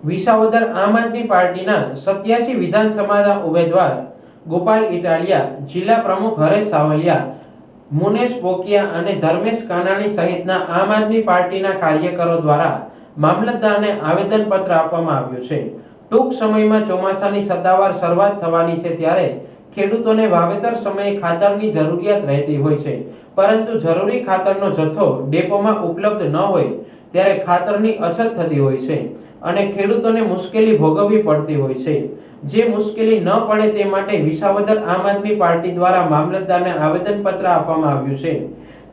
વિસાવદર આમ આદમી પાર્ટીના 87 વિધાનસભાના ઉમેદવાર ગોપાલ ઇટાલિયા, જિલ્લા પ્રમુખ હરેશ સાવલિયા, મુનેશ પોકિયા અને ધર્મેશ કાનાણી સહિતના આમ આદમી પાર્ટીના કાર્યકરો દ્વારા મામલતદારને આવેદનપત્ર આપવામાં આવ્યું છે। ટૂંક સમયમાં ચોમાસાની સત્તાવાર શરૂઆત થવાની છે ત્યારે ખેડૂતોને વાવેતર સમયે ખાતરની જરૂરિયાત રહેતી હોય છે, પરંતુ જરૂરી ખાતરનો જથ્થો ડેપોમાં ઉપલબ્ધ ન હોય ત્યારે ખાતરની અછત થતી હોય છે અને ખેડૂતોને મુશ્કેલી ભોગવવી પડતી હોય છે। જે મુશ્કેલી ન પડે તે માટે વિસાવદર આમ આદમી પાર્ટી દ્વારા મામલતદારને આવેદનપત્ર આપવામાં આવ્યું છે।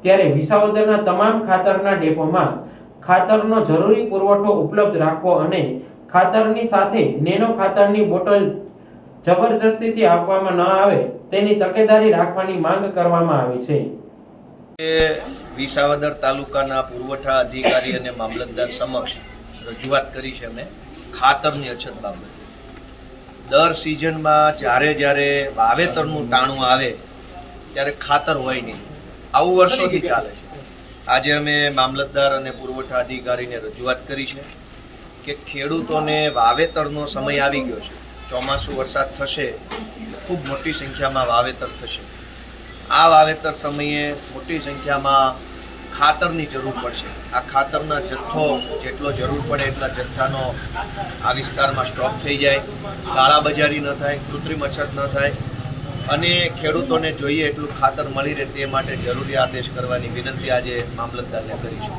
ત્યારે વિસાવદરના તમામ ખાતરના ડેપોમાં ખાતરનો જરૂરી પુરવઠો ઉપલબ્ધ રાખવો અને ખાતરની સાથે નેનો ખાતરની બોટલ જબરજસ્તીથી આપવામાં ન આવે તેની તકેદારી રાખવાની માંગ કરવામાં આવી છે। વિસાવદર તાલુકાના પુરવઠા અધિકારી અને મામલતદાર સમક્ષ રજૂઆત કરી છે અમે ખાતરની અછત બાબતે। દર સિઝનમાં જ્યારે વાવેતરનું ટાણું આવે ત્યારે ખાતર હોય નહીં, આવું વર્ષોથી ચાલે છે। આજે અમે મામલતદાર અને પુરવઠા અધિકારીને રજૂઆત કરી છે કે ખેડૂતોને વાવેતરનો સમય આવી ગયો છે, ચોમાસું વરસાદ થશે, ખૂબ મોટી સંખ્યામાં વાવેતર થશે। આ વાવેતર સમયે મોટી સંખ્યામાં ખાતરની જરૂર પડશે। આ ખાતરના જથ્થો જેટલો જરૂર પડે એટલા જથ્થાનો આ વિસ્તારમાં સ્ટોક થઈ જાય, કાળાબજારી ન થાય, કૃત્રિમ અછત ન થાય અને ખેડૂતોને જોઈએ એટલું ખાતર મળી રહે તે માટે જરૂરી આદેશ કરવાની વિનંતી આજે મામલતદારને કરી છે।